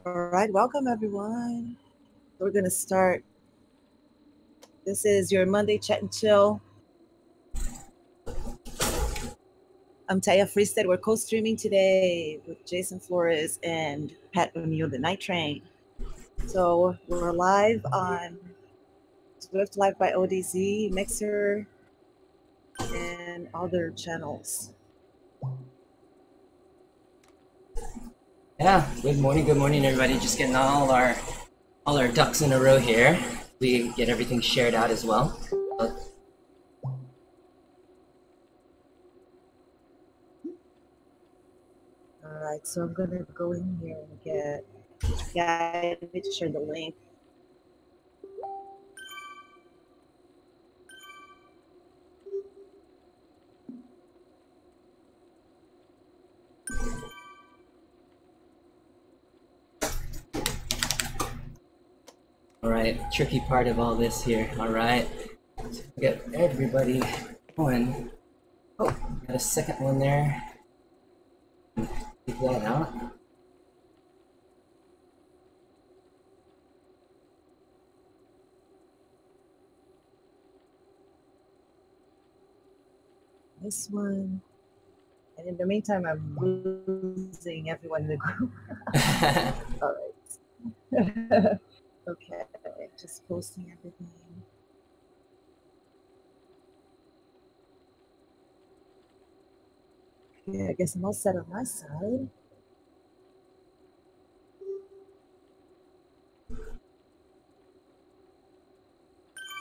right, welcome everyone. We're going to start. This is your Monday Chat and Chill. I'm Taya Freestead. We're co-streaming today with Jason Flores and Pat O'Neill, the Night Train. So we're live on Zwift Live by ODZ, Mixer, and other channels. Yeah, good morning, everybody. Just getting all our ducks in a row here. We get everything shared out as well. All right, so I'm gonna go in here and get. Yeah, I need to share the link. All right, tricky part of all this here. All right, get everybody going. Oh, got a second one there. Take that out. This one. And in the meantime, I'm losing everyone in the group. All right. Okay, just posting everything. Okay, I guess I'm all set on my side.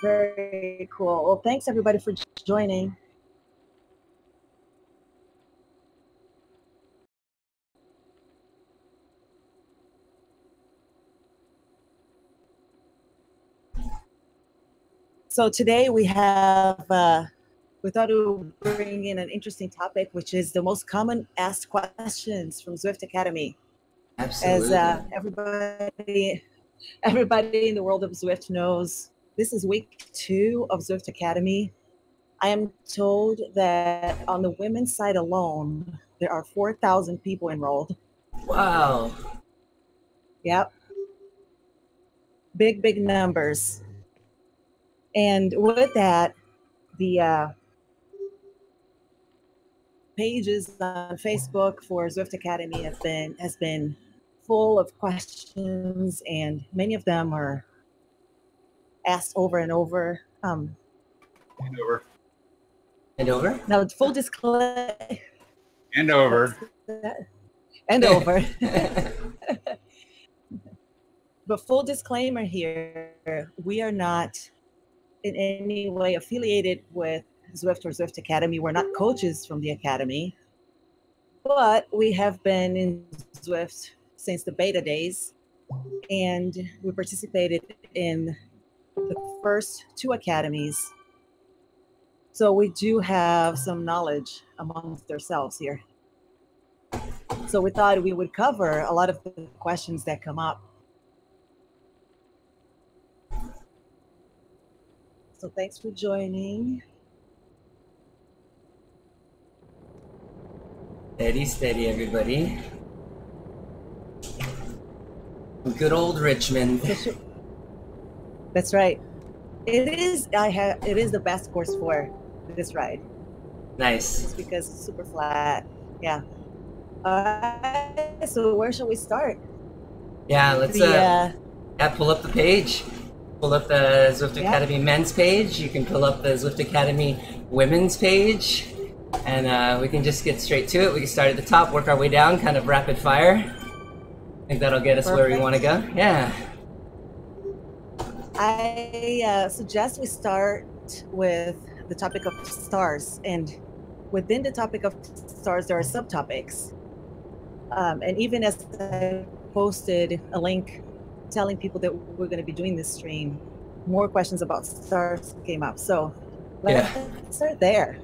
Very cool. Well, thanks everybody for joining. So today we have, we thought we would bring in an interesting topic, which is the most common asked questions from Zwift Academy. Absolutely. As everybody in the world of Zwift knows, this is week 2 of Zwift Academy. I am told that on the women's side alone, there are 4,000 people enrolled. Wow. Yep. Big numbers. And with that, the pages on Facebook for Zwift Academy has been full of questions, and many of them are asked over and over. And over. And over? Now, full disclaimer. And over. And over. But full disclaimer here, we are not in any way affiliated with Zwift or Zwift Academy. We're not coaches from the Academy, but we have been in Zwift since the beta days, and we participated in the first 2 academies. So we do have some knowledge amongst ourselves here. So we thought we would cover a lot of the questions that come up. So thanks for joining. Steady, everybody. Good old Richmond. That's right. It is the best course for this ride. Nice. It's because it's super flat. Yeah. So where shall we start? Yeah, let's pull up the page. Pull up the Zwift Academy men's page. You can pull up the Zwift Academy women's page. And we can just get straight to it. We can start at the top, work our way down, kind of rapid fire. I think that'll get us where we want to go. Yeah. I suggest we start with the topic of stars. And within the topic of stars, there are subtopics. And even as I posted a link telling people that we're going to be doing this stream, more questions about stars came up. So let's start there.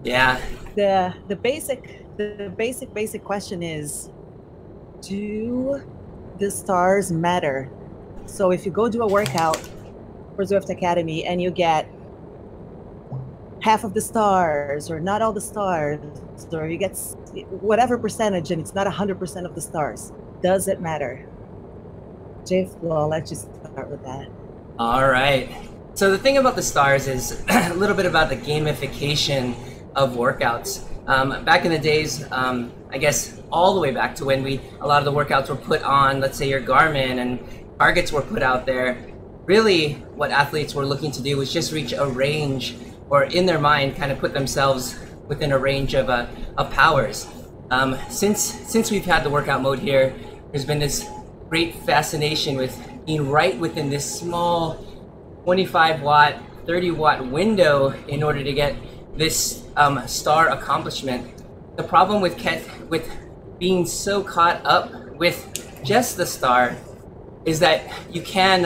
Yeah. The basic question is, do the stars matter? So if you go do a workout for Zwift Academy and you get half of the stars or not all the stars, or you get whatever percentage and it's not 100% of the stars, does it matter? Jeff, well, I'll let you start with that. All right. So the thing about the stars is a little bit about the gamification of workouts. Back in the days, I guess all the way back to when a lot of the workouts were put on, let's say your Garmin, and targets were put out there. Really, what athletes were looking to do was just reach a range, or in their mind, kind of put themselves within a range of powers. Since we've had the workout mode here, there's been this great fascination with being right within this small 25 watt, 30 watt window in order to get this star accomplishment. The problem with being so caught up with just the star is that you can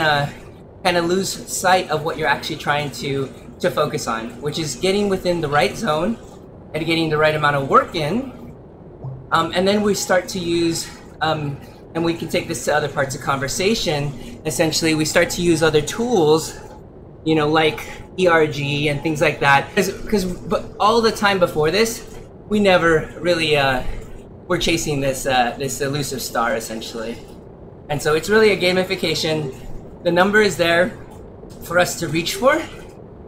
kind of lose sight of what you're actually trying to focus on, which is getting within the right zone and getting the right amount of work in. And then we start to use, and we can take this to other parts of conversation, essentially we start to use other tools, you know, like ERG and things like that. But all the time before this, we never really were chasing this elusive star, essentially. And so it's really a gamification. The number is there for us to reach for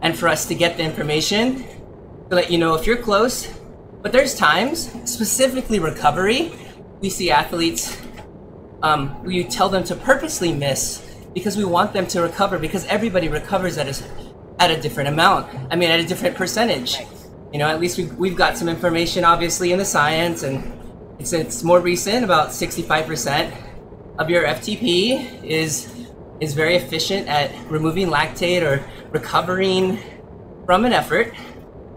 and for us to get the information to let you know if you're close. But there's times, specifically recovery, we see athletes, we tell them to purposely miss because we want them to recover, because everybody recovers at a different amount. I mean, at a different percentage. You know, at least we've got some information, obviously, in the science, and it's more recent. About 65% of your FTP is very efficient at removing lactate or recovering from an effort,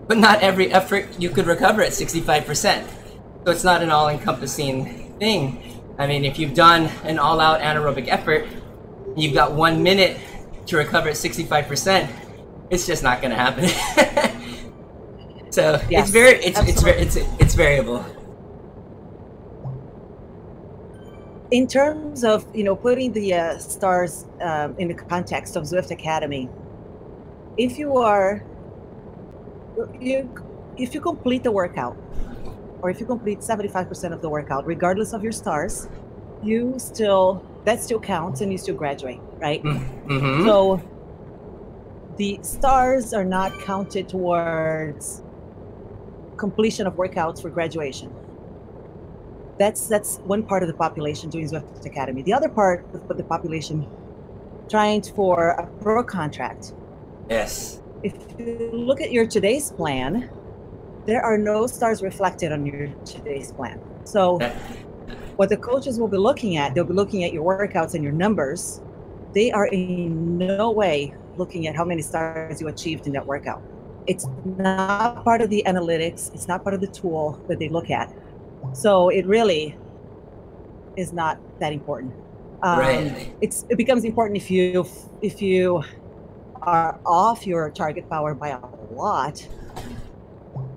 but not every effort you could recover at 65%. So it's not an all-encompassing thing. I mean, if you've done an all-out anaerobic effort, you've got 1 minute to recover at 65%, it's just not going to happen. So yes, it's variable. In terms of, you know, putting the stars in the context of Zwift Academy, if you complete the workout, or if you complete 75% of the workout, regardless of your stars, that still counts and you still graduate, right? Mm-hmm. So the stars are not counted towards completion of workouts for graduation. That's one part of the population doing Zwift Academy. The other part of the population trying for a pro contract. Yes. If you look at your today's plan, there are no stars reflected on your today's plan. So what the coaches will be looking at, they'll be looking at your workouts and your numbers. They are in no way looking at how many stars you achieved in that workout. It's not part of the analytics. It's not part of the tool that they look at. So it really is not that important. Right. It becomes important if you are off your target power by a lot.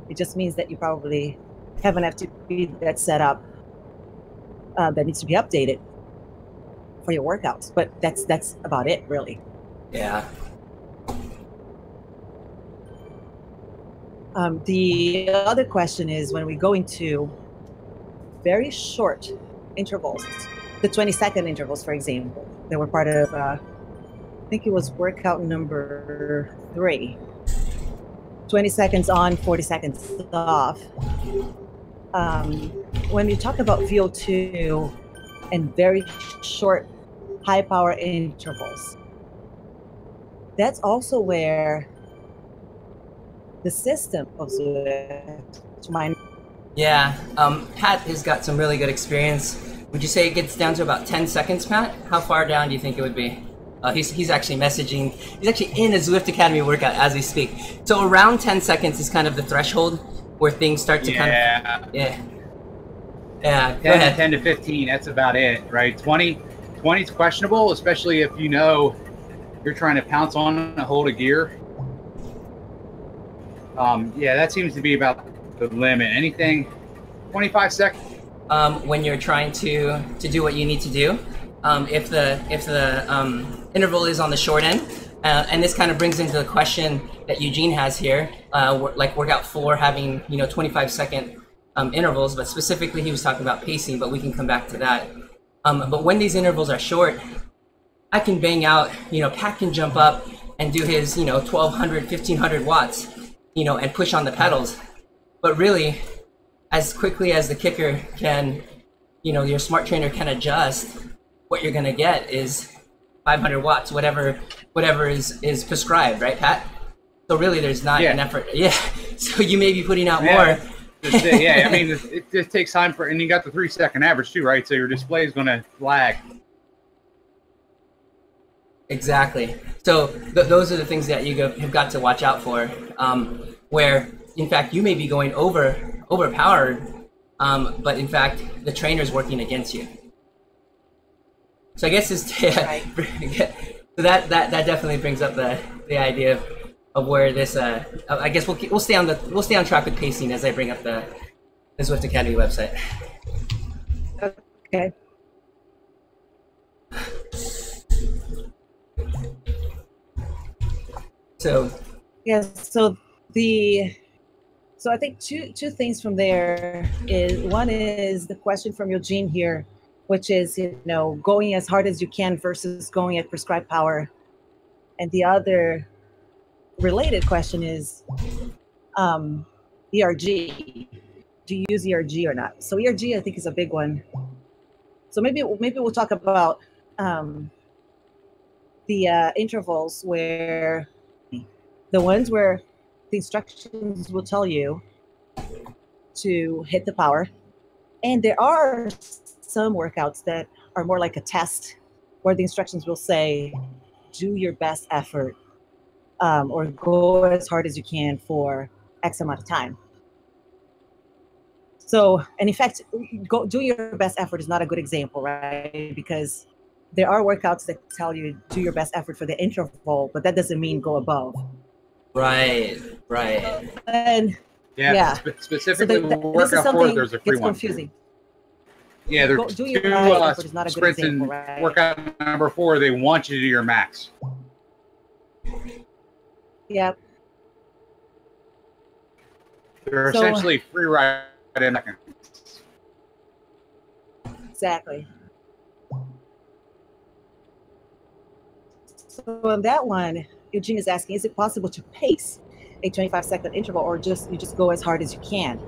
It just means that you probably have an FTP that's set up that needs to be updated for your workouts. But that's about it, really. Yeah. The other question is when we go into very short intervals, the 20-second intervals, for example, that were part of, I think it was workout number 3. 20 seconds on, 40 seconds off. When you talk about VO2 and very short, high power intervals, that's also where the system of Zwift, to my... Yeah, Pat has got some really good experience. Would you say it gets down to about 10 seconds, Pat? How far down do you think it would be? He's actually messaging. He's actually in a Zwift Academy workout as we speak. So around 10 seconds is kind of the threshold where things start to kind of... Yeah. Yeah, go ahead. 10 to 15, that's about it, right? 20 is questionable, especially if you know you're trying to pounce on a hold of gear. Yeah, that seems to be about the limit. Anything 25 seconds. When you're trying to do what you need to do, if the interval is on the short end, and this kind of brings into the question that Eugene has here, like workout 4 having 25-second intervals, but specifically he was talking about pacing, but we can come back to that. But when these intervals are short, I can bang out, Pat can jump up and do his, 1200, 1500 watts, and push on the pedals. But really, as quickly as the kicker can, your smart trainer can adjust, what you're going to get is 500 watts, whatever is prescribed, right, Pat? So really, there's not an effort. Yeah. So you may be putting out more. Yeah, I mean, it just takes time and you got the 3-second average too, right? So your display is going to lag. Exactly. So those are the things that you have got to watch out for, where in fact you may be going overpowered, but in fact the trainer's working against you. So I guess right. So that definitely brings up the idea of where this. I guess we'll stay on track with pacing as I bring up the Zwift Academy website. Okay. So yes, so I think two things from there is, one is the question from Eugene here, which is, going as hard as you can versus going at prescribed power. And the other related question is ERG. Do you use ERG or not? So ERG, I think, is a big one. So maybe we'll talk about the intervals, where the ones where the instructions will tell you to hit the power. And there are some workouts that are more like a test, where the instructions will say, do your best effort, or go as hard as you can for X amount of time. So, and in fact, do your best effort is not a good example, right? Because there are workouts that tell you do your best effort for the interval, but that doesn't mean go above. Right. And specifically, so workout 4, there's a free one. Confusing. Yeah, there's two sprints in right? Workout number 4. They want you to do your max. Yep. They're essentially free ride in seconds. Exactly. So on that one, Eugene is asking, is it possible to pace a 25-second interval, or you just go as hard as you can?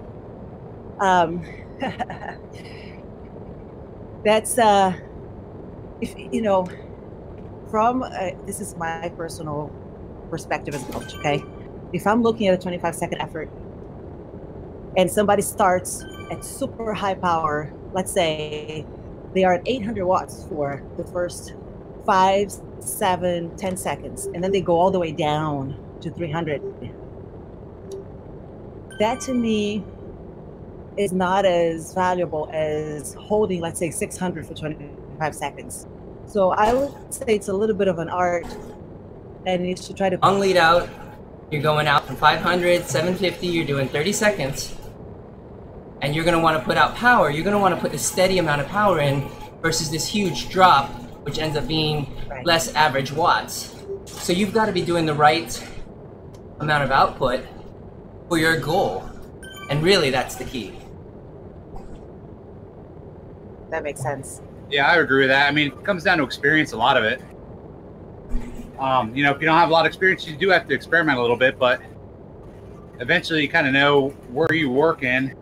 That's if from this is my personal perspective as a coach. Okay, if I'm looking at a 25-second effort and somebody starts at super high power, let's say they are at 800 watts for the first 5, 7, 10 seconds, and then they go all the way down to 300. That to me is not as valuable as holding, let's say, 600 for 25 seconds. So I would say it's a little bit of an art, and you should try to long lead out. You're going out from 500, 750. You're doing 30 seconds, and you're going to want to put out power. You're going to want to put a steady amount of power in versus this huge drop, which ends up being less average watts. So you've got to be doing the right amount of output for your goal, and really that's the key. That makes sense. Yeah, I agree with that. I mean, it comes down to experience, a lot of it. If you don't have a lot of experience, you do have to experiment a little bit, but eventually you kind of know where you work in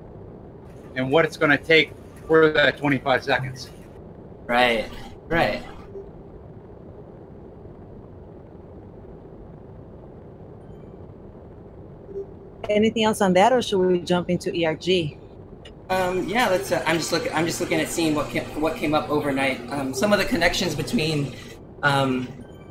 and what it's going to take for that 25 seconds. Right. Anything else on that, or should we jump into ERG? Yeah, let's. I'm just looking at seeing what came up overnight. Some of the connections between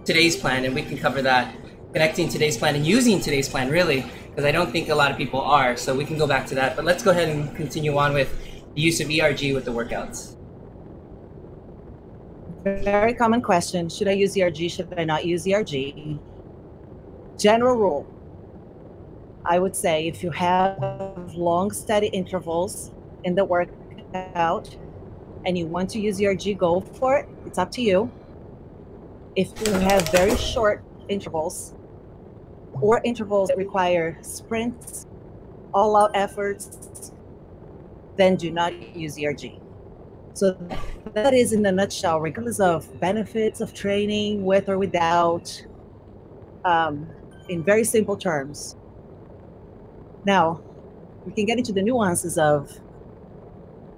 today's plan, and we can cover that. Connecting today's plan and using today's plan, really, because I don't think a lot of people are. So we can go back to that. But let's go ahead and continue on with the use of ERG with the workouts. Very common question: should I use ERG? Should I not use ERG? General rule: I would say if you have long, steady intervals in the workout and you want to use ERG, go for it. It's up to you. If you have very short intervals or intervals that require sprints, all-out efforts, then do not use ERG. So that is in a nutshell, regardless of benefits of training with or without, in very simple terms. Now, we can get into the nuances of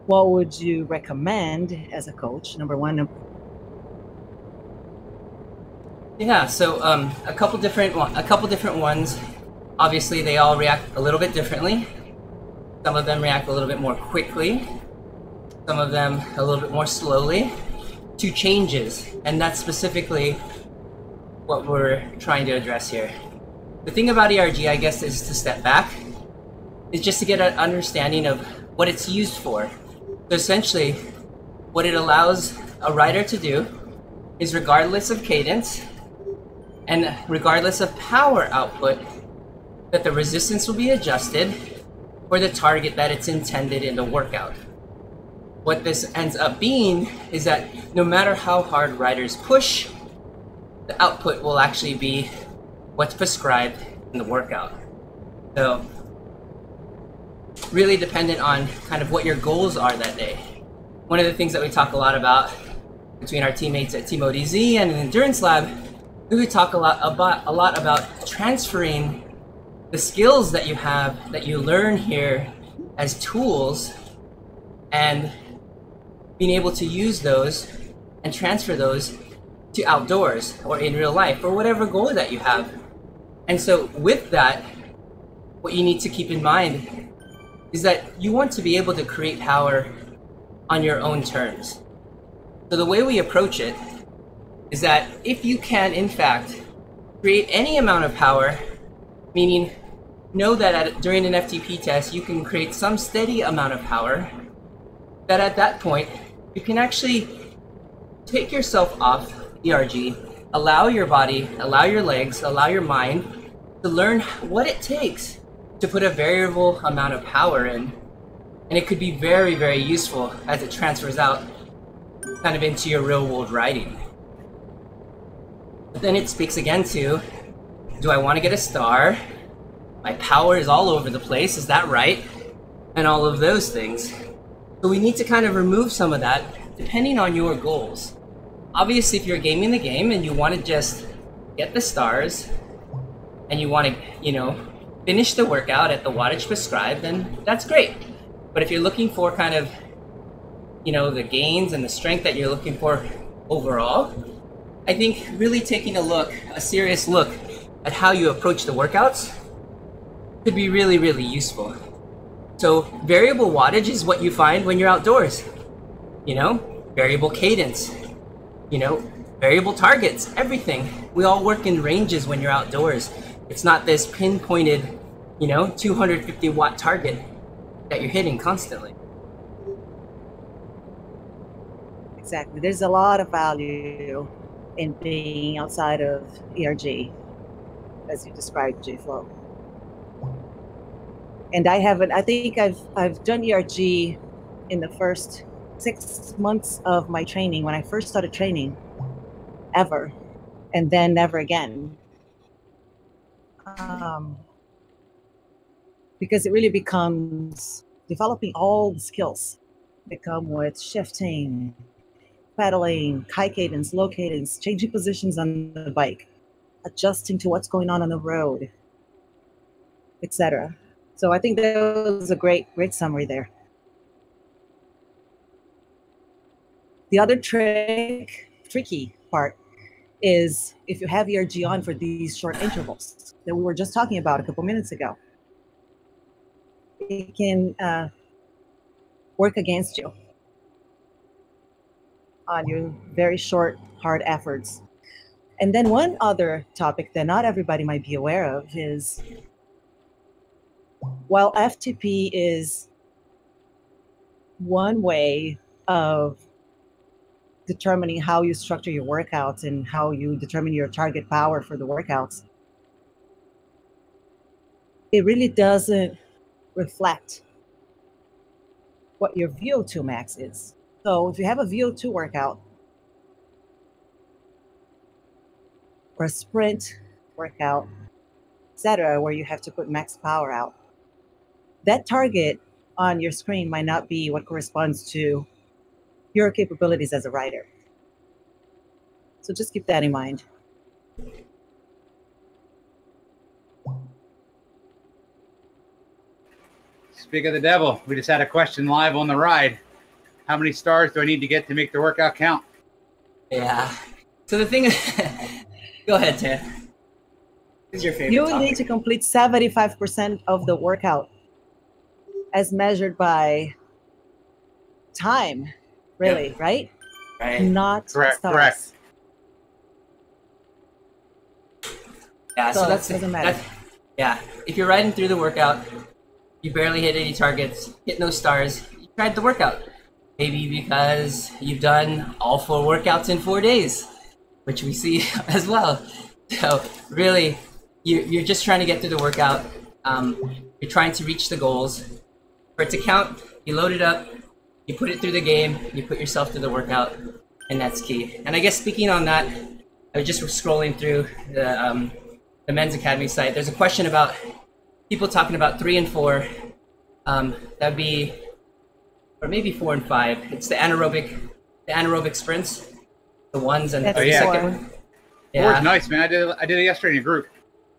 what would you recommend as a coach, number one. Yeah, so a couple different ones. Obviously, they all react a little bit differently. Some of them react a little bit more quickly. Some of them a little bit more slowly to changes, and that's specifically what we're trying to address here. The thing about ERG, I guess, is to step back, is just to get an understanding of what it's used for. So essentially, what it allows a rider to do is, regardless of cadence and regardless of power output, that the resistance will be adjusted for the target that it's intended in the workout. What this ends up being is that no matter how hard riders push, the output will actually be what's prescribed in the workout. So really dependent on kind of what your goals are that day. One of the things that we talk a lot about between our teammates at Team ODZ and in Endurance Lab, we talk a lot about transferring the skills that you have, that you learn here as tools, and being able to use those and transfer those to outdoors or in real life or whatever goal that you have. And so with that, what you need to keep in mind is that you want to be able to create power on your own terms. So the way we approach it is that if you can, in fact, create any amount of power, meaning know that during an FTP test, you can create some steady amount of power, that at that point, you can actually take yourself off ERG, allow your body, allow your legs, allow your mind to learn what it takes to put a variable amount of power in. And it could be very, very useful as it transfers out kind of into your real world riding. But then it speaks again to, do I want to get a star? My power is all over the place, is that right? And all of those things. So we need to kind of remove some of that depending on your goals. Obviously, if you're gaming the game and you want to just get the stars and you want to, finish the workout at the wattage prescribed, then that's great. But if you're looking for kind of, the gains and the strength that you're looking for overall, I think really taking a serious look at how you approach the workouts could be really, really useful. So variable wattage is what you find when you're outdoors. Variable cadence, variable targets, everything. We all work in ranges when you're outdoors. It's not this pinpointed, 250 watt target that you're hitting constantly. Exactly. There's a lot of value in being outside of ERG, as you described, J-Flow. And I think I've done ERG in the first 6 months of my training, when I first started training, ever, and then never again. Because it really becomes developing all the skills that come with shifting, pedaling, high cadence, low cadence, changing positions on the bike, adjusting to what's going on the road, etc. So I think that was a great summary there. The other tricky part is if you have ERG on for these short intervals that we were just talking about a couple minutes ago, it can work against you on your very short, hard efforts. And then one other topic that not everybody might be aware of is, while FTP is one way of determining how you structure your workouts and how you determine your target power for the workouts, it really doesn't reflect what your VO2 max is. So if you have a VO2 workout or a sprint workout, etc., where you have to put max power out, that target on your screen might not be what corresponds to your capabilities as a rider. So just keep that in mind. Speak of the devil, we just had a question live on the ride. How many stars do I need to get to make the workout count? Yeah. So the thing is, go ahead, Ted. Who's your favorite You will topic? need to complete 75% of the workout as measured by time, really, Yep. right? Right. Not Correct, stars. correct. Yeah, so it doesn't matter. Yeah, if you're riding through the workout, you barely hit any targets, hit no stars, you tried the workout. Maybe because you've done all 4 workouts in 4 days, which we see as well. So really, you're just trying to get through the workout. You're trying to reach the goals. For it to count, you load it up, you put it through the game, you put yourself through the workout, and that's key. And I guess speaking on that, I was just scrolling through the Men's Academy site. There's a question about people talking about 3 and 4. That'd be, or maybe 4 and 5. It's the anaerobic sprints, the ones and the That's 30-second four. one. Yeah. Nice, man. I did it yesterday in a group.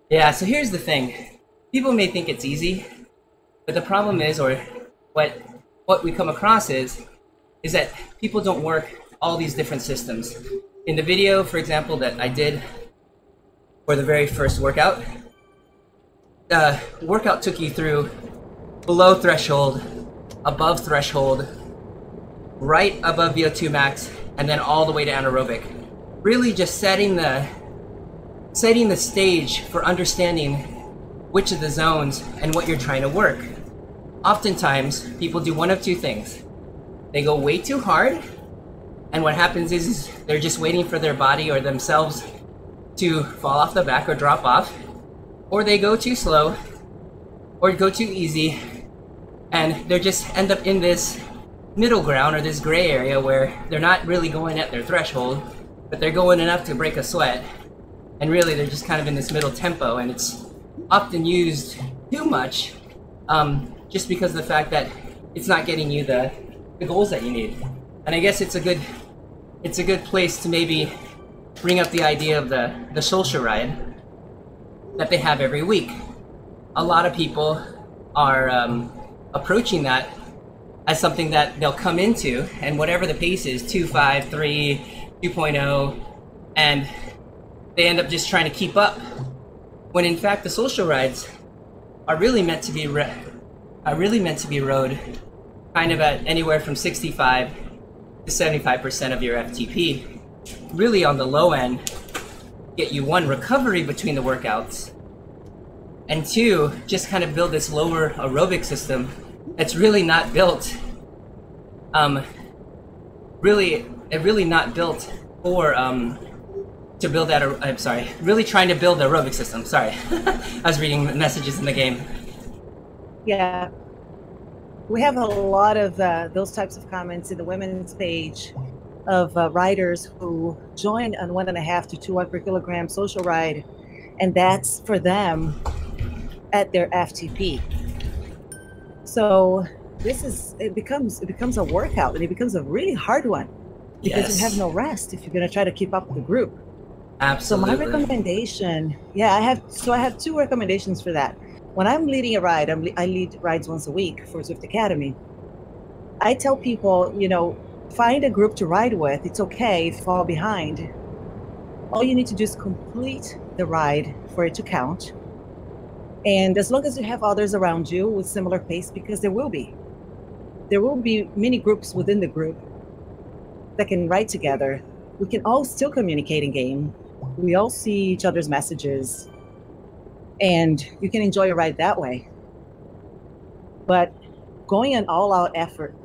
Yeah, so here's the thing. People may think it's easy, but the problem is, or what we come across is that people don't work all these different systems. In the video, for example, that I did for the very first workout, the workout took you through below threshold, above threshold, right above VO2 max, and then all the way to anaerobic. Really just setting the stage for understanding which of the zones and what you're trying to work. Oftentimes, people do one of 2 things. They go way too hard, and what happens is they're just waiting for their body or themselves to fall off the back or drop off, or they go too slow, or go too easy, and they just end up in this middle ground or this gray area where they're not really going at their threshold, but they're going enough to break a sweat, and really they're just kind of in this middle tempo, and it's often used too much just because of the fact that it's not getting you the goals that you need. And I guess it's a good place to maybe bring up the idea of the social ride that they have every week. A lot of people are approaching that as something that they'll come into, and whatever the pace is, 2.5, 3, 2.0, and they end up just trying to keep up. When in fact the social rides are really meant to be rode kind of at anywhere from 65 to 75% of your FTP. Really on the low end, get you 1, recovery between the workouts, and 2, just kind of build this lower aerobic system that's really not built really not built for to build that. I'm sorry, really trying to build the aerobic system. Sorry, I was reading messages in the game. Yeah, we have a lot of those types of comments in the women's page of riders who join on 1.5 to 2 per kilogram social ride, and that's for them at their FTP. So it becomes a workout, and it becomes a really hard one because you have no rest if you're going to try to keep up with the group. Absolutely. So my recommendation, I have 2 recommendations for that. When I'm leading a ride, I lead rides once a week for Zwift Academy. I tell people, find a group to ride with. It's okay if you fall behind. All you need to do is complete the ride for it to count. And as long as you have others around you with similar pace, because there will be many groups within the group that can ride together. We can all still communicate in game. We all see each other's messages, and you can enjoy a ride that way. But going an all-out effort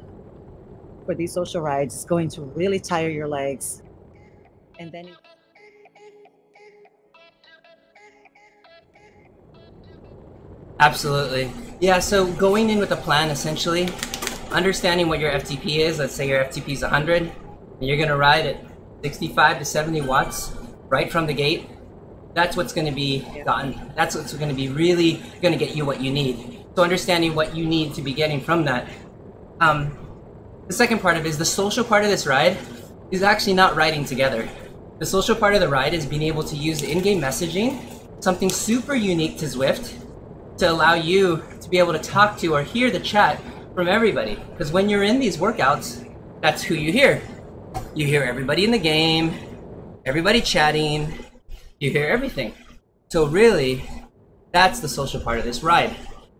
for these social rides is going to really tire your legs, and then Absolutely. Yeah, so going in with a plan, essentially, understanding what your FTP is. Let's say your FTP is 100, and you're going to ride at 65 to 70 watts right from the gate. That's what's going to be gotten. That's what's going to be really going to get you what you need. So understanding what you need to be getting from that. the second part of it is the social part of this ride is actually not riding together. The social part of the ride is being able to use in-game messaging, something super unique to Zwift, to allow you to be able to talk to or hear the chat from everybody. Because when you're in these workouts, that's who you hear. You hear everybody in the game, everybody chatting, you hear everything. So really, that's the social part of this ride.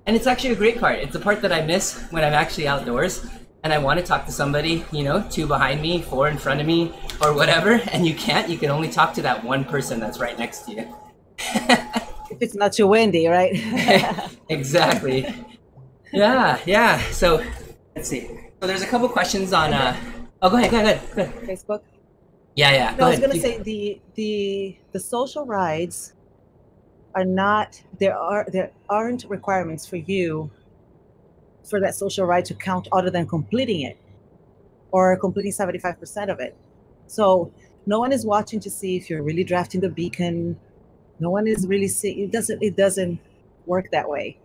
And it's actually a great part. It's the part that I miss when I'm actually outdoors and I want to talk to somebody, you know, 2 behind me, 4 in front of me, or whatever, and you can't. You can only talk to that one person that's right next to you. If it's not too windy, right? Exactly. Yeah. So let's see. So there's a couple questions on. Oh, go ahead. Facebook. Yeah. No, I was gonna say the social rides are not. There aren't requirements for you for that social ride to count other than completing it or completing 75% of it. So no one is watching to see if you're really drafting the beacon. No one is really seeing. It doesn't work that way.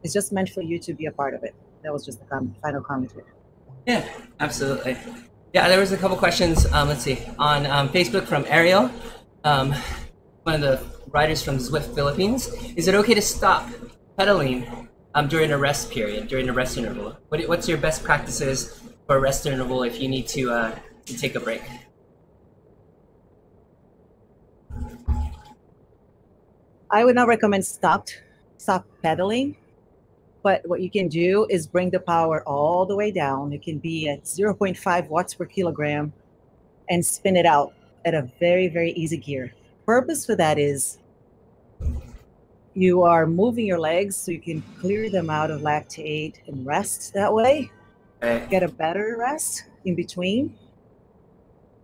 It's just meant for you to be a part of it. That was just the final comment here. Yeah, absolutely. Yeah, there was a couple questions. Let's see, on Facebook from Ariel, one of the riders from Zwift Philippines. Is it okay to stop pedaling during a rest period, during a rest interval? What's your best practices for a rest interval if you need to take a break? I would not recommend stop pedaling, but what you can do is bring the power all the way down. It can be at 0.5 watts per kilogram and spin it out at a very, very easy gear. Purpose for that is you are moving your legs so you can clear them out of lactate and rest that way. Okay. Get a better rest in between.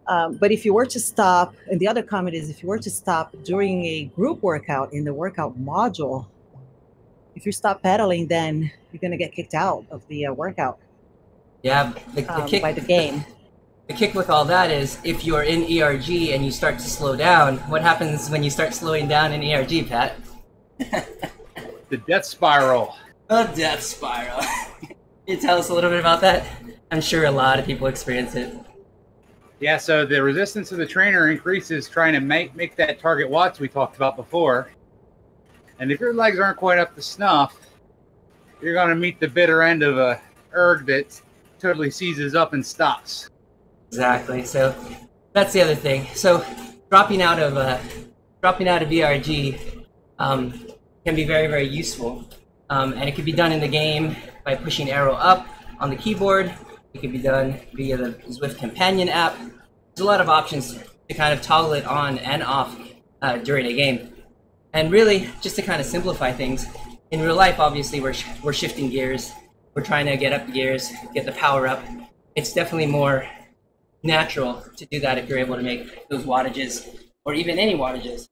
But if you were to stop, and the other comment is if you were to stop during a group workout in the workout module, if you stop pedaling, then you're going to get kicked out of the workout. Yeah, the kick by the game. The kick with all that is if you're in ERG and you start to slow down, what happens when you start slowing down in ERG, Pat? The death spiral. The death spiral. Can you tell us a little bit about that? I'm sure a lot of people experience it. Yeah, so the resistance of the trainer increases trying to make that target watts we talked about before. And if your legs aren't quite up to snuff, you're going to meet the bitter end of a erg that totally seizes up and stops. Exactly. So that's the other thing. So dropping out of ERG can be very, very useful. And it can be done in the game by pushing arrow up on the keyboard. It can be done via the Zwift Companion app. There's a lot of options to kind of toggle it on and off during a game. And really, just to kind of simplify things, in real life, obviously, we're shifting gears. We're trying to get up the gears, get the power up. It's definitely more natural to do that if you're able to make those wattages, or even any wattages.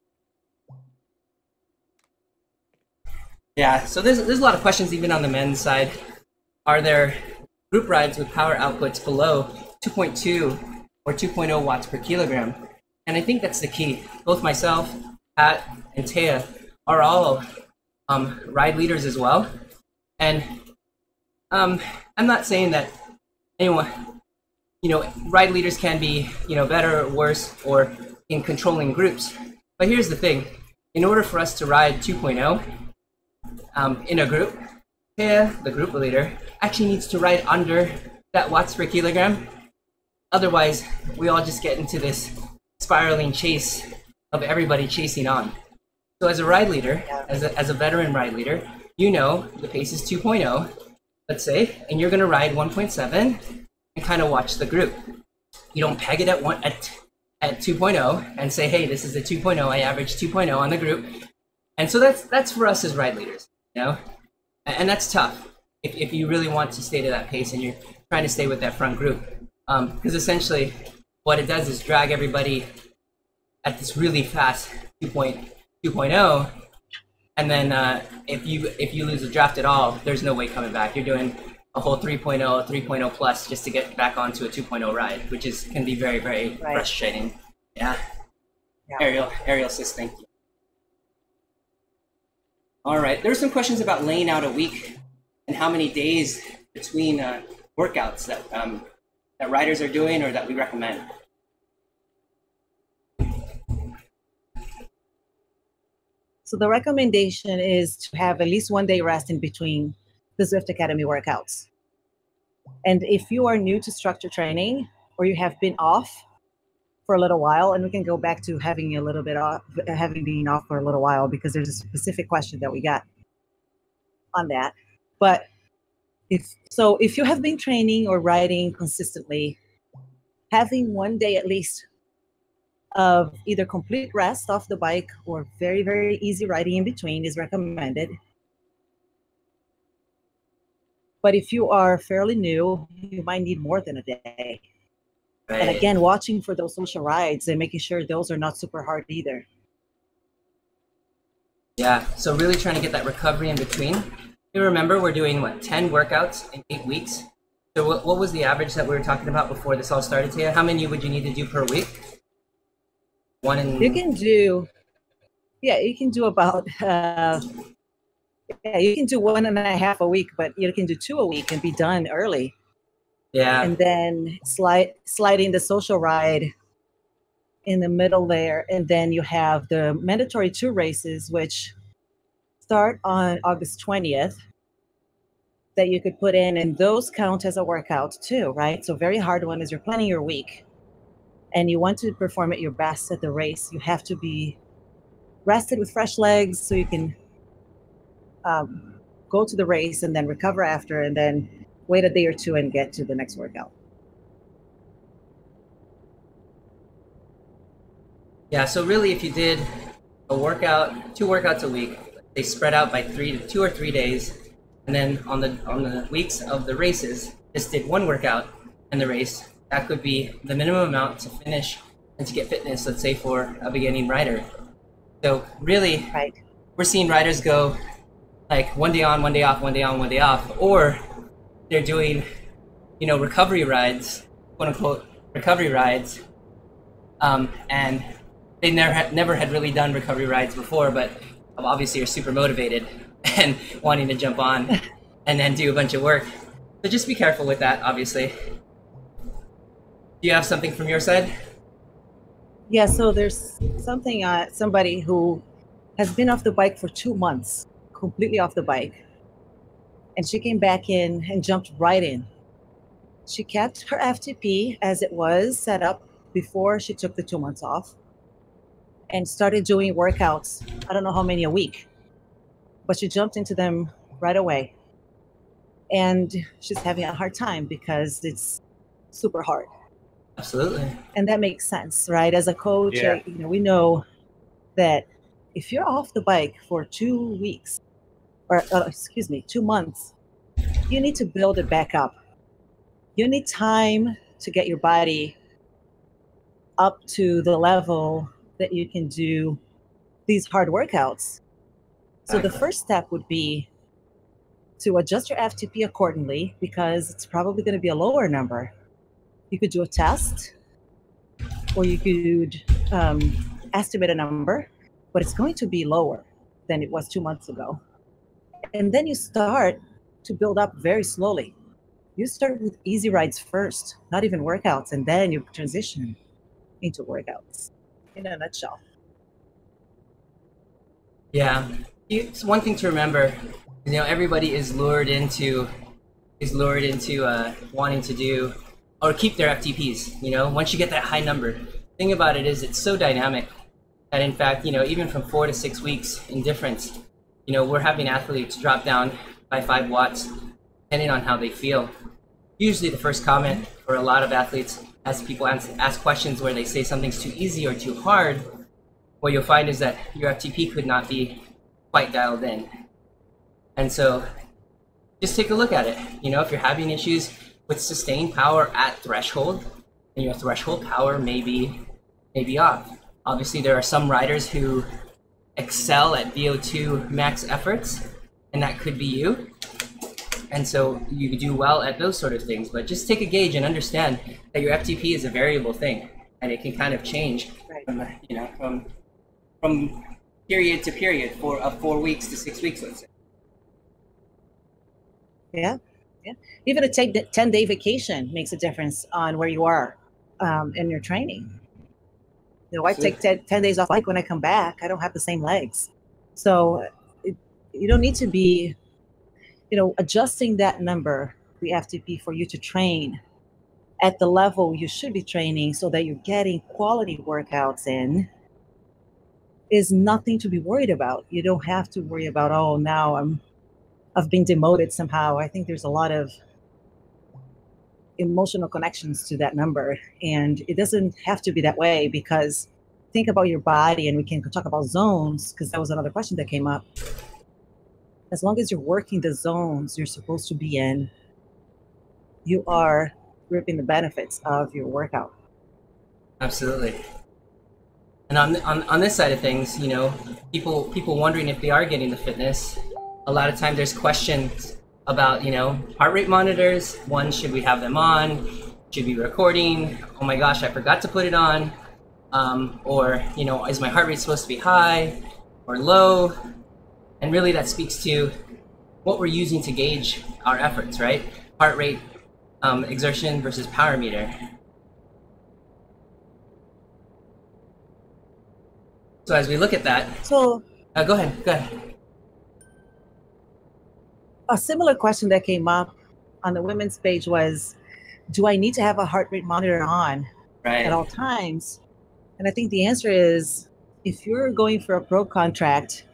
Yeah, so there's a lot of questions even on the men's side. Are there group rides with power outputs below 2.2 or 2.0 watts per kilogram? And I think that's the key. Both myself, Pat, and Taya are all ride leaders as well. And I'm not saying that anyone, ride leaders can be, better or worse or in controlling groups. But here's the thing. In order for us to ride 2.0 in a group, Taya, the group leader, actually needs to ride under that watts per kilogram. Otherwise, we all just get into this spiraling chase of everybody chasing on. So as a ride leader, as a veteran ride leader, the pace is 2.0, let's say, and you're going to ride 1.7 and kind of watch the group. You don't peg it at 2.0 and say, hey, this is a 2.0, I averaged 2.0 on the group. And so that's for us as ride leaders, and that's tough if you really want to stay to that pace and you're trying to stay with that front group. Because essentially what it does is drag everybody at this really fast 2.0, and then if you lose a draft at all, there's no way coming back. You're doing a whole 3.0 plus just to get back onto a 2.0 ride, which can be very, very frustrating. Yeah. Ariel says thank you. All right, there's some questions about laying out a week and how many days between workouts that that riders are doing or that we recommend? So the recommendation is to have at least 1 day rest in between the Zwift Academy workouts. And if you are new to structure training or you have been off for a little while, and we can go back to having a little bit off, having been off for a little while, because there's a specific question that we got on that. But if you have been training or riding consistently, having 1 day at least of either complete rest off the bike or very, very easy riding in between is recommended. But if you are fairly new, you might need more than a day. Right. And again, watching for those social rides and making sure those are not super hard either. Yeah, so really trying to get that recovery in between. You remember we're doing, what, 10 workouts in 8 weeks? So what was the average that we were talking about before this all started today? How many would you need to do per week? You can do about, you can do 1.5 a week, but you can do 2 a week and be done early. Yeah. And then sliding the social ride in the middle there. And then you have the mandatory 2 races, which start on August 20th, that you could put in, and those count as a workout too, right? So very hard one is you're planning your week and you want to perform at your best at the race. You have to be rested with fresh legs so you can go to the race and then recover after, and then wait a day or 2 and get to the next workout. Yeah, so really if you did a workout, 2 workouts a week, they spread out by 2 or 3 days, and then on the weeks of the races, just did 1 workout in the race, that could be the minimum amount to finish and to get fitness, let's say for a beginning rider. So really, right, we're seeing riders go like 1 day on, 1 day off, 1 day on, 1 day off, or they're doing, recovery rides, quote unquote recovery rides, and they never had really done recovery rides before, but obviously are super motivated and wanting to jump on and then do a bunch of work. So just be careful with that, obviously. Do you have something from your side? Yeah, so there's something, somebody who has been off the bike for 2 months, completely off the bike. And she came back in and jumped right in. She kept her FTP as it was set up before she took the 2 months off and started doing workouts. I don't know how many a week, but she jumped into them right away. And she's having a hard time because it's super hard. Absolutely. And that makes sense, right? As a coach, yeah. We know that if you're off the bike for 2 weeks, or 2 months, you need to build it back up. You need time to get your body up to the level that you can do these hard workouts. So the first step would be to adjust your FTP accordingly, because it's probably going to be a lower number. You could do a test, or you could estimate a number, but it's going to be lower than it was 2 months ago. And then you start to build up very slowly. You start with easy rides first, not even workouts, and then you transition into workouts, in a nutshell. Yeah, it's one thing to remember. Everybody is lured into wanting to do or keep their FTPs. Once you get that high number, the thing about it is it's so dynamic that in fact, even from 4 to 6 weeks in difference, we're having athletes drop down by 5 watts, depending on how they feel. Usually the first comment for a lot of athletes, as people ask questions where they say something's too easy or too hard, what you'll find is that your FTP could not be quite dialed in. And so just take a look at it. If you're having issues with sustained power at threshold, then your threshold power may be off. Obviously, there are some riders who excel at VO2 max efforts, and that could be you. And so you do well at those sort of things, but just take a gauge and understand that your FTP is a variable thing, and it can kind of change from period to period, 4 weeks to 6 weeks, let's say. Yeah, Yeah. Even a 10-day vacation makes a difference on where you are in your training. You know, I take 10 days off bike when I come back. I don't have the same legs. So you don't need to be, you know, adjusting that number, the FTP, for you to train at the level you should be training so that you're getting quality workouts in is nothing to be worried about. You don't have to worry about, oh, now I've been demoted somehow. I think there's a lot of emotional connections to that number, and it doesn't have to be that way, because think about your body, and we can talk about zones, because that was another question that came up. As long as you're working the zones you're supposed to be in, you are reaping the benefits of your workout. Absolutely. And on this side of things, you know, people wondering if they are getting the fitness, a lot of time there's questions about, you know, heart rate monitors. One, should we have them on? Should we be recording? Oh my gosh, I forgot to put it on. Or, you know, is my heart rate supposed to be high or low? And really that speaks to what we're using to gauge our efforts, right? Heart rate, exertion versus power meter. So as we look at that, so go ahead. A similar question that came up on the women's page was, do I need to have a heart rate monitor on at all times? And I think the answer is, if you're going for a pro contract,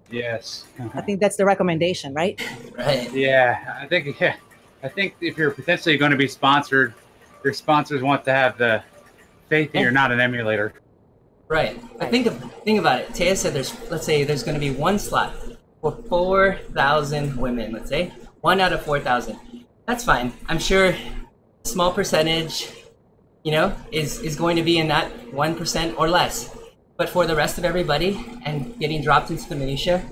yes. I think that's the recommendation, right? Right. Yeah, I think if you're potentially going to be sponsored, your sponsors want to have the faith that you're not an emulator. Right. But think about it. Taya said let's say there's going to be one slot for 4,000 women, let's say. 1 out of 4,000. That's fine. I'm sure a small percentage, you know, is going to be in that 1% or less. But for the rest of everybody, and getting dropped into the minutia,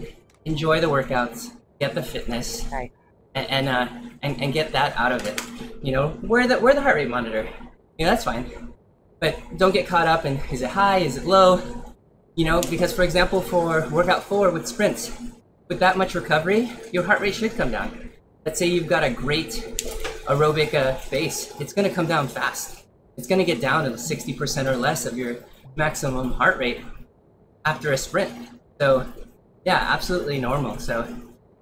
enjoy the workouts, get the fitness, right, and get that out of it. You know, wear the heart rate monitor. You know, that's fine. But don't get caught up in, is it high, is it low? You know, because for example, for workout 4 with sprints, with that much recovery, your heart rate should come down. Let's say you've got a great aerobic base, it's gonna come down fast. It's gonna get down to 60% or less of your maximum heart rate after a sprint. So yeah, absolutely normal. So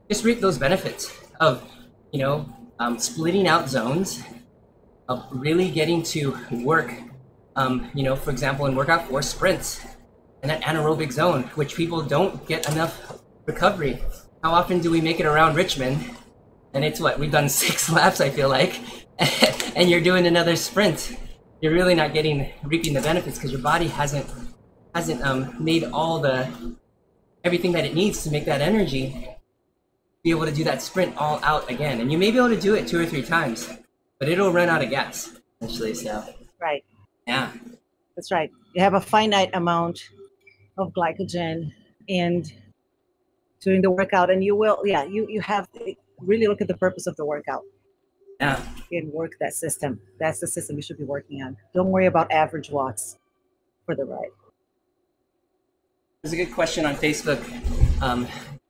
just reap those benefits of, you know, splitting out zones, of really getting to work, you know, for example, in workout 4 sprints, in that anaerobic zone, which people don't get enough recovery. How often do we make it around Richmond? And it's what, we've done 6 laps, I feel like, and you're doing another sprint. You're really not reaping the benefits, because your body hasn't made everything that it needs to make that energy be able to do that sprint all out again. And you may be able to do it 2 or 3 times, but it'll run out of gas essentially. So right, yeah, that's right. You have a finite amount of glycogen and during the workout, and you will, yeah, you have to really look at the purpose of the workout. Yeah. And work that system. That's the system you should be working on. Don't worry about average watts for the ride. There's a good question on Facebook.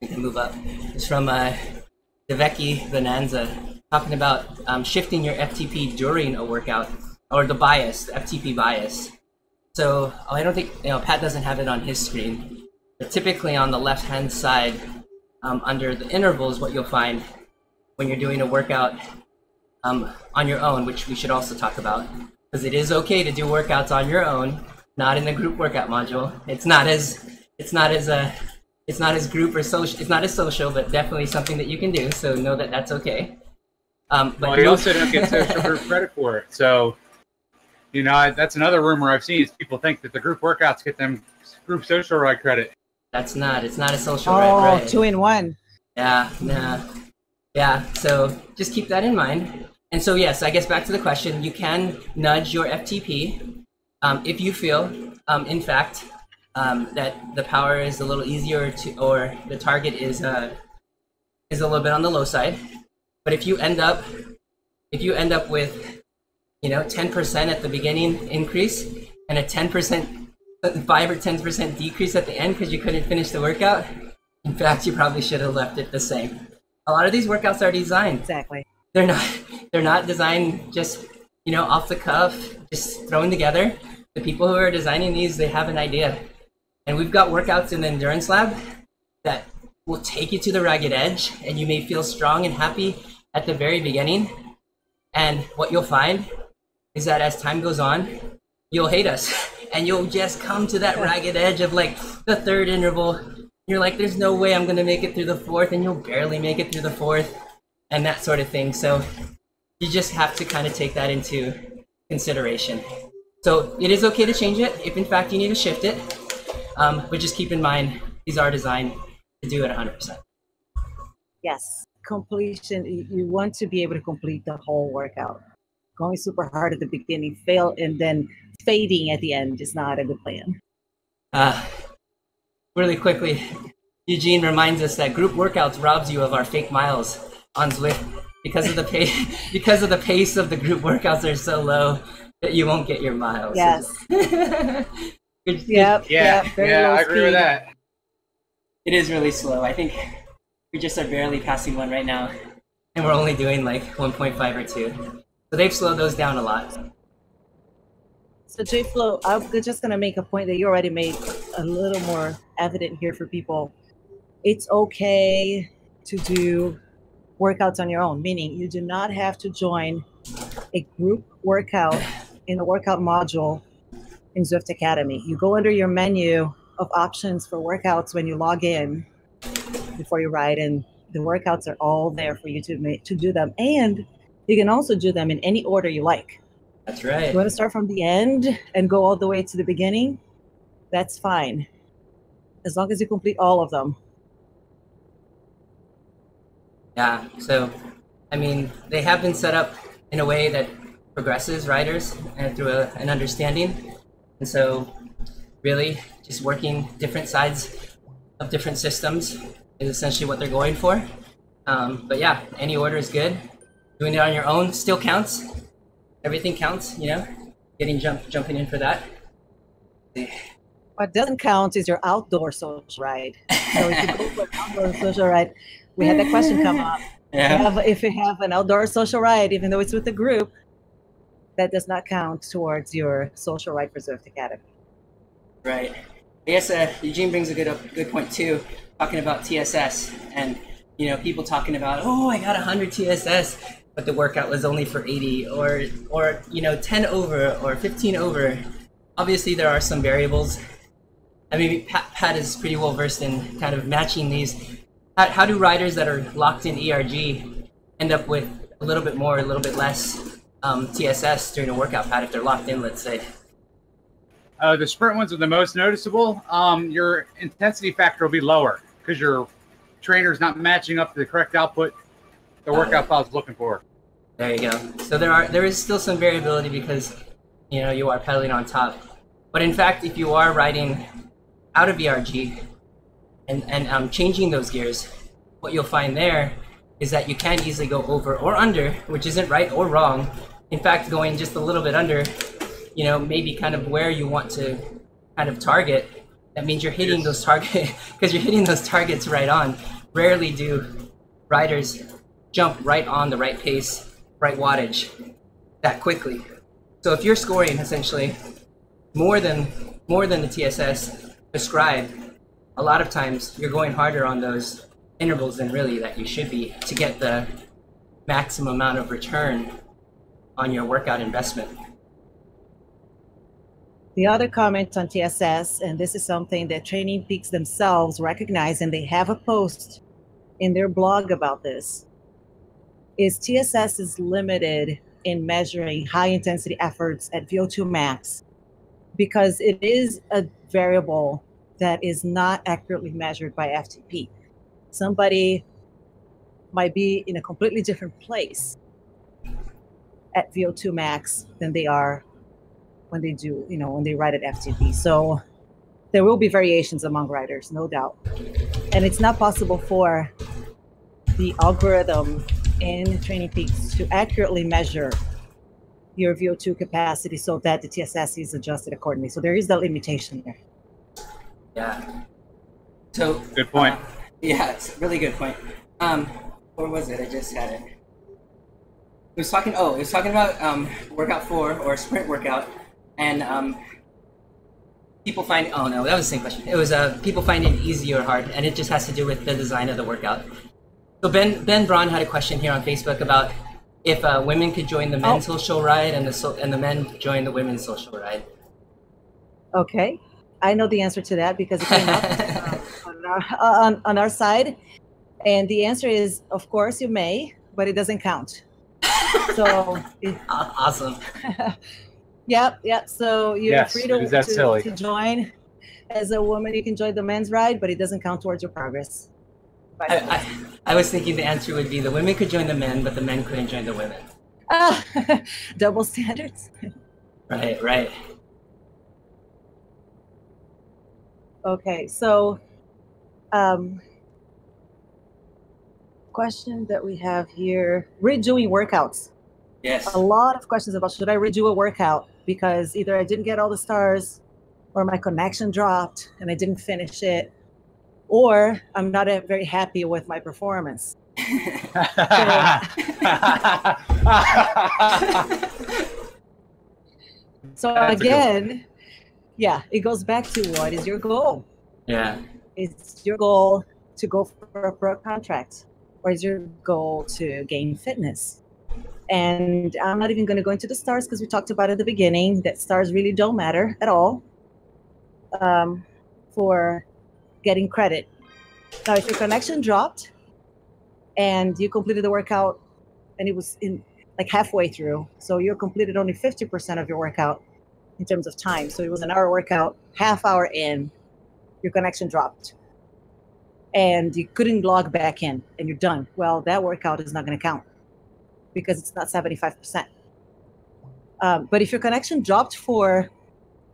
We can move up. It's from Deveki Bonanza, talking about shifting your FTP during a workout, or the bias, the FTP bias. So I don't think, you know, Pat doesn't have it on his screen. But typically on the left-hand side, under the intervals, what you'll find when you're doing a workout on your own, which we should also talk about, because it is okay to do workouts on your own, not in the group workout module. It's not as group or social. It's not as social, but definitely something that you can do. So know that that's okay. But well, you also don't get social group credit for it. So, you know, that's another rumor I've seen is people think that the group workouts get them group social ride credit. It's not a social ride. Right? 2 in 1. Yeah, nah. Yeah, so just keep that in mind. And so yes, I guess back to the question, you can nudge your FTP if you feel, in fact, that the power is a little easier or the target is a little bit on the low side. But if you end up with, you know, 10% at the beginning increase and a 10%, 5 or 10% decrease at the end because you couldn't finish the workout, in fact, you probably should have left it the same. A lot of these workouts are designed exactly they're not they're not designed just, you know, off the cuff, just thrown together. The people who are designing these, they have an idea. And we've got workouts in the endurance lab that will take you to the ragged edge, and you may feel strong and happy at the very beginning. And what you'll find is that as time goes on, you'll hate us and you'll just come to that ragged edge of like the third interval. You're like, there's no way I'm going to make it through the fourth, and you'll barely make it through the fourth, and that sort of thing. So you just have to kind of take that into consideration. So it is okay to change it if in fact you need to shift it, but just keep in mind these are designed to do it 100%. Yes, completion. You want to be able to complete the whole workout. Going super hard at the beginning, fail, and then fading at the end is not a good plan. Really quickly, Eugene reminds us that group workouts robs you of our fake miles on Zwift because of the pace of the group workouts are so low that you won't get your miles. Yes. Yeah, I agree with that. It is really slow. I think we just are barely passing one right now, and we're only doing like 1.5 or 2. So they've slowed those down a lot. So J-Flow, I'm just going to make a point that you already made a little more evident here for people. It's okay to do workouts on your own, meaning you do not have to join a group workout in the workout module in Zwift Academy. You go under your menu of options for workouts when you log in before you ride, and the workouts are all there for you to do them. And you can also do them in any order you like. That's right. You want to start from the end and go all the way to the beginning? That's fine, as long as you complete all of them. Yeah, so, I mean, they have been set up in a way that progresses riders and through an understanding. And so, really, just working different sides of different systems is essentially what they're going for. But yeah, any order is good. Doing it on your own still counts. Everything counts, you know, jumping in for that. What doesn't count is your outdoor social ride. So if you go for an outdoor social ride, we had that question come up. Yeah. If you have an outdoor social ride, even though it's with a group, that does not count towards your social ride for Zwift Academy. Right. I guess Eugene brings a good point too, talking about TSS, and you know, people talking about, oh, I got 100 TSS, but the workout was only for 80, or you know, 10 over or 15 over. Obviously, there are some variables. I mean, Pat is pretty well versed in kind of matching these. How do riders that are locked in ERG end up with a little bit more, a little bit less TSS during a workout, Pat, if they're locked in, let's say? The sprint ones are the most noticeable. Your intensity factor will be lower because your trainer's not matching up to the correct output the workout file is looking for. There you go. So there is still some variability because, you know, you are pedaling on top. But in fact, if you are riding out of ERG and changing those gears, what you'll find there is that you can easily go over or under, which isn't right or wrong. In fact, going just a little bit under, you know, maybe kind of where you want to kind of target. That means you're hitting those targets, because you're hitting those targets right on. Rarely do riders jump right on the right pace, right wattage that quickly. So if you're scoring essentially more than the TSS prescribed, a lot of times you're going harder on those intervals than really that you should be to get the maximum amount of return on your workout investment. The other comment on TSS, and this is something that Training Peaks themselves recognize, and they have a post in their blog about this, is TSS is limited in measuring high intensity efforts at VO2 max because it is a variable that is not accurately measured by FTP. Somebody might be in a completely different place at VO2 max than they are when they do, you know, when they ride at FTP. So there will be variations among riders, no doubt. And it's not possible for the algorithm in Training Peaks to accurately measure your VO2 capacity so that the TSS is adjusted accordingly. So there is that limitation there. Yeah. So good point. Yeah, it's a really good point. Where was it? I just had it. was talking. Oh, it was talking about workout 4 or sprint workout, and people find. Oh no, that was the same question. It was people find it easy or hard, and it just has to do with the design of the workout. So Ben Braun had a question here on Facebook about if women could join the men's social ride and the men join the women's social ride. Okay, I know the answer to that because it came up on our side, and the answer is, of course, you may, but it doesn't count. So awesome. Yep. So you're free to join. As a woman, you can join the men's ride, but it doesn't count towards your progress. I was thinking the answer would be the women could join the men, but the men couldn't join the women. Double standards. Right. Okay, so question that we have here, redoing workouts. Yes. A lot of questions about should I redo a workout because either I didn't get all the stars or my connection dropped and I didn't finish it, or I'm not very happy with my performance. So again, yeah, it goes back to what is your goal? Yeah. Is your goal to go for a pro contract, or is your goal to gain fitness? And I'm not even going to go into the stars because we talked about at the beginning that stars really don't matter at all for getting credit. Now, if your connection dropped and you completed the workout and it was in like halfway through, so you completed only 50% of your workout in terms of time. So it was an hour workout, half hour in, your connection dropped and you couldn't log back in and you're done. Well, that workout is not going to count because it's not 75%. But if your connection dropped for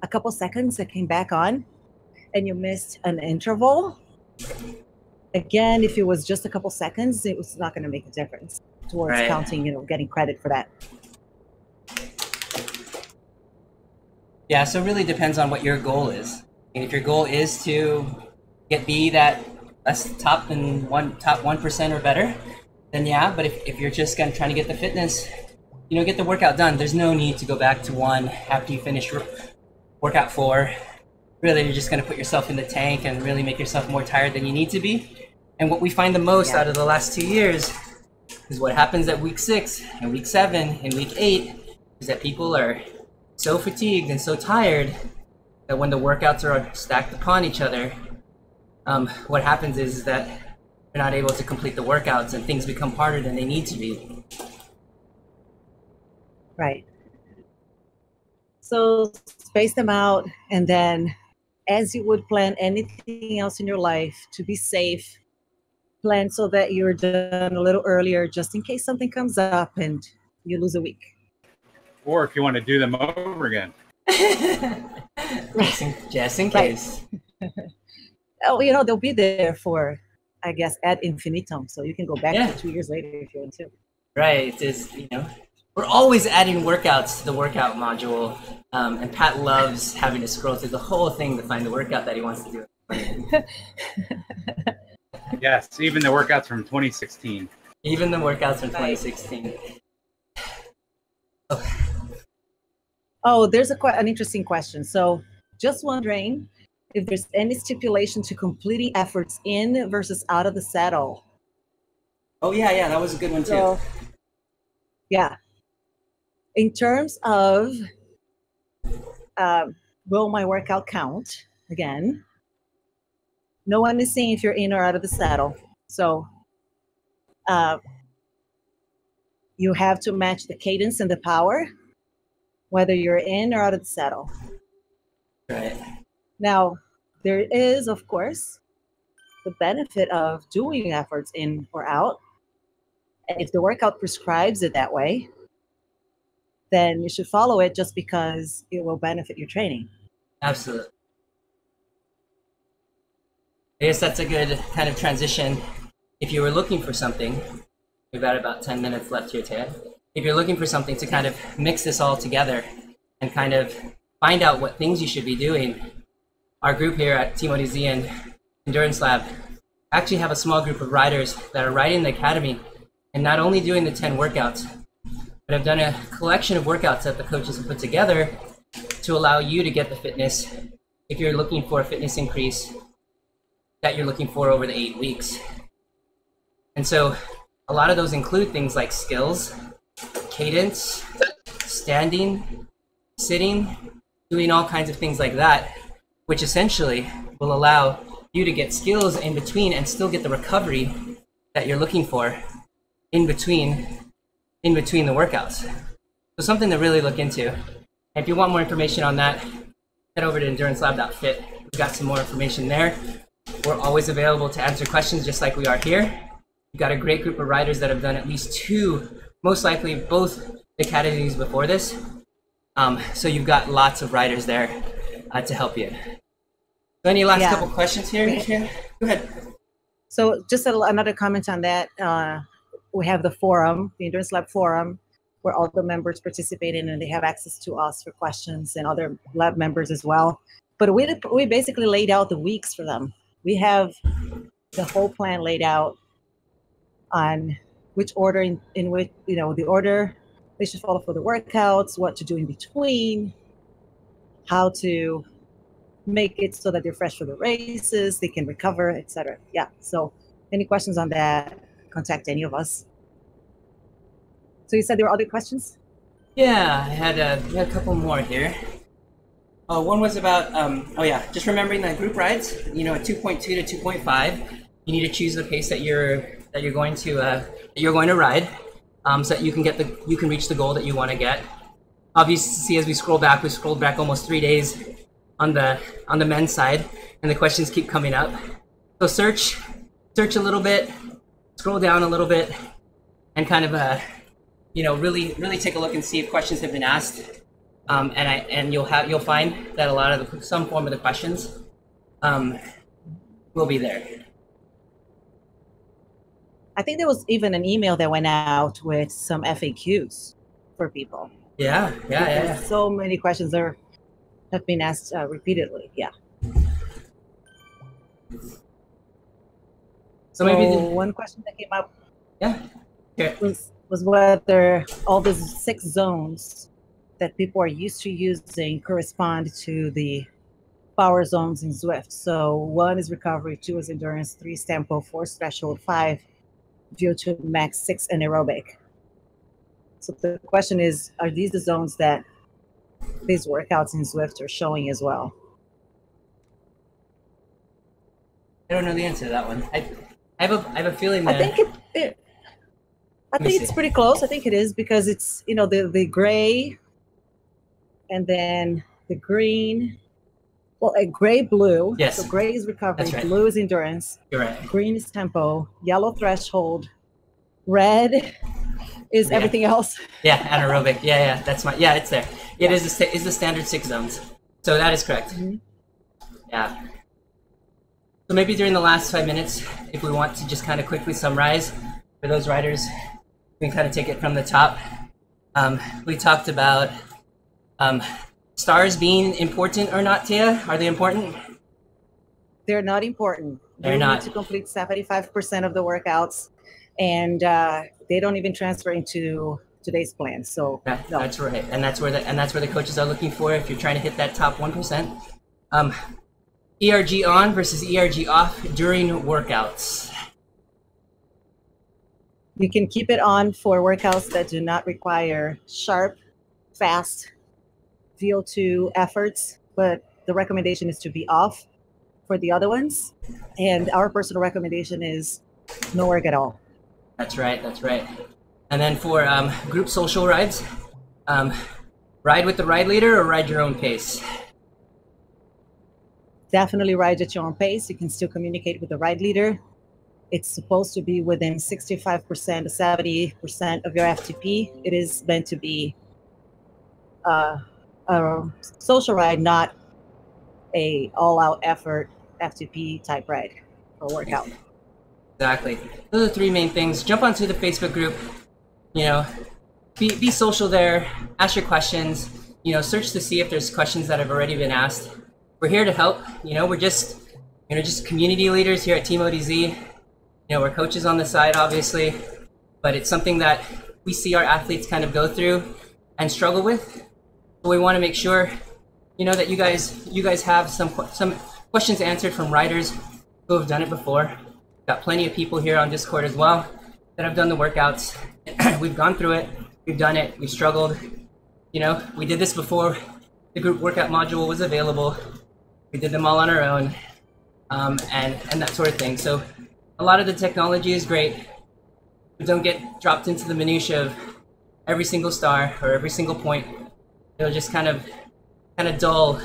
a couple seconds and came back on and you missed an interval, again, if it was just a couple seconds, it was not going to make a difference towards counting, getting credit for that. Yeah, so it really depends on what your goal is. And if your goal is to be that top 1% or better, then yeah. But if you're just trying to get the fitness, get the workout done, there's no need to go back to 1 after you finish workout 4. Really, you're just going to put yourself in the tank and really make yourself more tired than you need to be. And what we find the most out of the last 2 years is what happens at week 6 and week 7 and week 8 is that people are so fatigued and so tired that when the workouts are stacked upon each other, what happens is that they're not able to complete the workouts and things become harder than they need to be. Right. So space them out, and then as you would plan anything else in your life, to be safe, plan so that you're done a little earlier just in case something comes up and you lose a week. Or if you want to do them over again. just in case. Oh, they'll be there for, I guess, ad infinitum. So you can go back to 2 years later if you want to. Right. It's, we're always adding workouts to the workout module. And Pat loves having to scroll through the whole thing to find the workout that he wants to do. Yes, even the workouts from 2016. Even the workouts from 2016. Oh, there's an interesting question. So just wondering if there's any stipulation to completing efforts in versus out of the saddle. Oh, yeah, that was a good one too. Yeah. In terms of will my workout count? Again, no one is saying if you're in or out of the saddle. So you have to match the cadence and the power, whether you're in or out of the saddle. Right. Now, there is, of course, the benefit of doing efforts in or out. And if the workout prescribes it that way, then you should follow it just because it will benefit your training. Absolutely. I guess that's a good kind of transition. If you were looking for something, we've got about 10 minutes left here, Ted. If you're looking for something to kind of mix this all together and kind of find out what things you should be doing, our group here at Team ODZ and Endurance Lab actually have a small group of riders that are riding the academy and not only doing the 10 workouts, but I've done a collection of workouts that the coaches have put together to allow you to get the fitness if you're looking for a fitness increase that you're looking for over the 8 weeks. And so a lot of those include things like skills, cadence, standing, sitting, doing all kinds of things like that, which essentially will allow you to get skills in between and still get the recovery that you're looking for in between the workouts. So something to really look into. And if you want more information on that, head over to endurancelab.fit. We've got some more information there. We're always available to answer questions just like we are here. We've got a great group of riders that have done at least 2, most likely both academies before this. So you've got lots of riders there to help you. So any last couple questions here? Go ahead. So just another comment on that. We have the forum, the Endurance Lab forum, where all the members participate in, and they have access to us for questions and other lab members as well. But we basically laid out the weeks for them. We have the whole plan laid out on which order in which, the order they should follow for the workouts, what to do in between, how to make it so that they're fresh for the races, they can recover, etc. Yeah. So any questions on that, contact any of us. So you said there were other questions? Yeah, I had a couple more here. One was about, just remembering that group rides, at 2.2 to 2.5, you need to choose the pace that you're going to ride, so that you can reach the goal that you want to get. Obviously, as we scrolled back almost 3 days on the men's side, and the questions keep coming up. So search a little bit, scroll down a little bit, and kind of really take a look and see if questions have been asked. And you'll find that a lot of some form of the questions will be there. I think there was even an email that went out with some FAQs for people. Yeah. So many questions have been asked repeatedly. Yeah. So maybe one question that came up was whether all these 6 zones that people are used to using correspond to the power zones in Zwift. So 1 is recovery, 2 is endurance, 3 is tempo, 4 is threshold, 5 VO2 max, 6 anaerobic. So the question is, are these the zones that these workouts in Zwift are showing as well? I don't know the answer to that one. I have a feeling that I think it's pretty close. I think it is, because it's the gray and then the green. Well, a gray, blue. Yes. So gray is recovery, That's right. Blue is endurance. You're right. Green is tempo, yellow threshold, red is everything else. Yeah, anaerobic. Yeah, that's it's there. It is the standard 6 zones. So that is correct. Mm-hmm. Yeah. So maybe during the last 5 minutes, if we want to just kind of quickly summarize for those riders, we can kind of take it from the top. We talked about stars being important or not, Tia? Are they important? They're not important. They're not. Need to complete 75% of the workouts, and they don't even transfer into today's plan. So no. That's right, and that's where the coaches are looking for if you're trying to hit that top 1%. ERG on versus ERG off during workouts. You can keep it on for workouts that do not require sharp, fast VO2 efforts, but the recommendation is to be off for the other ones. And our personal recommendation is no work at all. That's right. And then for group social rides, ride with the ride leader or ride your own pace? Definitely ride at your own pace. You can still communicate with the ride leader. It's supposed to be within 65% to 70% of your FTP. It is meant to be a social ride, not a all-out effort FTP type ride or workout. Exactly. Those are the 3 main things. Jump onto the Facebook group. Be social there. Ask your questions. Search to see if there's questions that have already been asked. We're here to help. We're just community leaders here at Team ODZ. We're coaches on the side, obviously, but it's something that we see our athletes kind of go through and struggle with. So we want to make sure, you know, that you guys have some questions answered from riders who have done it before. Got plenty of people here on Discord as well that have done the workouts. We've gone through it, we've done it, we've struggled. You know, we did this before the group workout module was available. We did them all on our own, and that sort of thing. So a lot of the technology is great, but don't get dropped into the minutia of every single star or every single point. It'll just kind of dull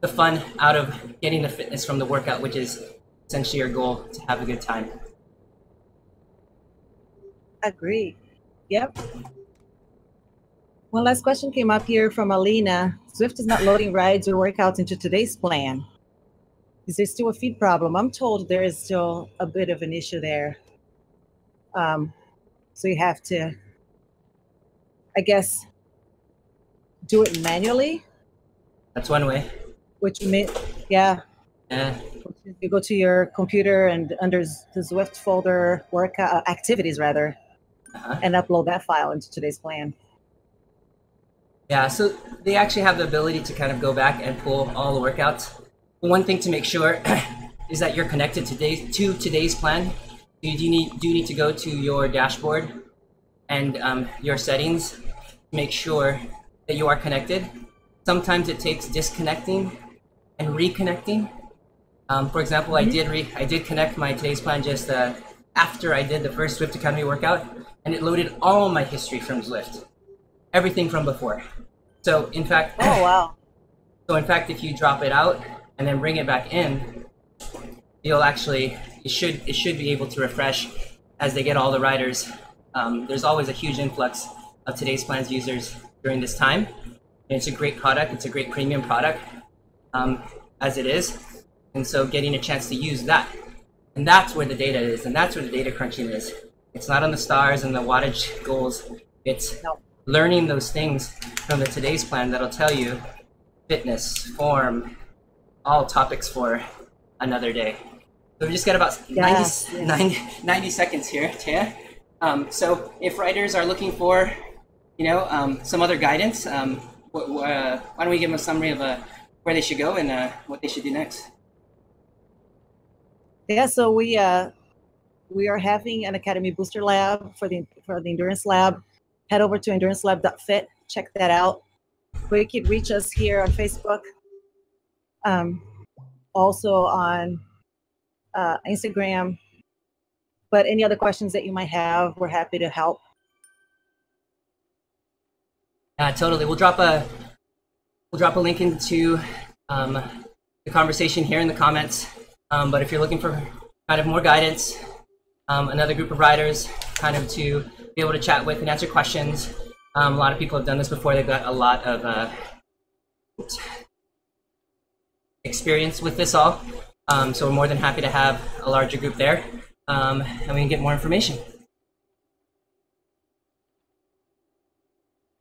the fun out of getting the fitness from the workout, which is essentially your goal, to have a good time. Agree. Yep. One last question came up here from Alina. Zwift is not loading rides or workouts into today's plan. Is there still a feed problem? I'm told there is still a bit of an issue there. So you have to, I guess, do it manually. That's one way. Which means, yeah. You go to your computer and under the Zwift folder, workout activities rather, and upload that file into today's plan. Yeah, so they actually have the ability to kind of go back and pull all the workouts. One thing to make sure is that you're connected to today's plan. You need to go to your dashboard and your settings to make sure that you are connected. Sometimes it takes disconnecting and reconnecting. For example, I did connect my today's plan just after I did the first Zwift Academy workout, and it loaded all my history from Zwift, everything from before. So in fact, oh wow. So in fact, if you drop it out and then bring it back in, you'll actually it should be able to refresh as they get all the riders. There's always a huge influx of today's plans users during this time, and it's a great product. It's a great premium product as it is. And so getting a chance to use that. And that's where the data is, and that's where the data crunching is. It's not on the stars and the wattage goals. It's learning those things from the today's plan that'll tell you fitness, form, all topics for another day. So we just got about 90 seconds here, Taya. So if riders are looking for, you know, some other guidance, why don't we give them a summary of where they should go and what they should do next? Yeah, so we are having an Academy Booster Lab for the Endurance Lab. Head over to endurancelab.fit, check that out. But you can reach us here on Facebook, also on Instagram. But any other questions that you might have, we're happy to help. Totally. We'll drop a link into the conversation here in the comments. But if you're looking for kind of more guidance, another group of riders kind of to be able to chat with and answer questions. A lot of people have done this before. They've got a lot of experience with this all. So we're more than happy to have a larger group there, and we can get more information.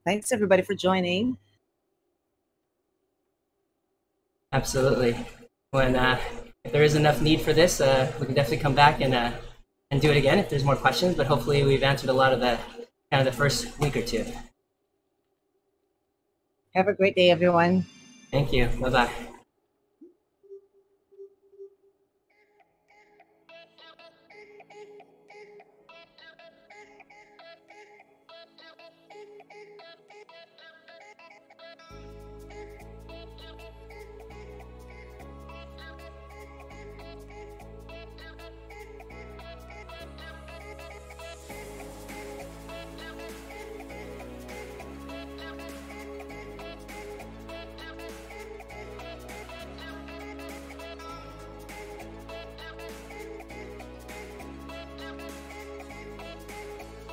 Thanks everybody for joining. Absolutely. When if there is enough need for this, we can definitely come back and do it again if there's more questions. But hopefully we've answered a lot of the kind of the first week or two. Have a great day, everyone. Thank you. Bye-bye.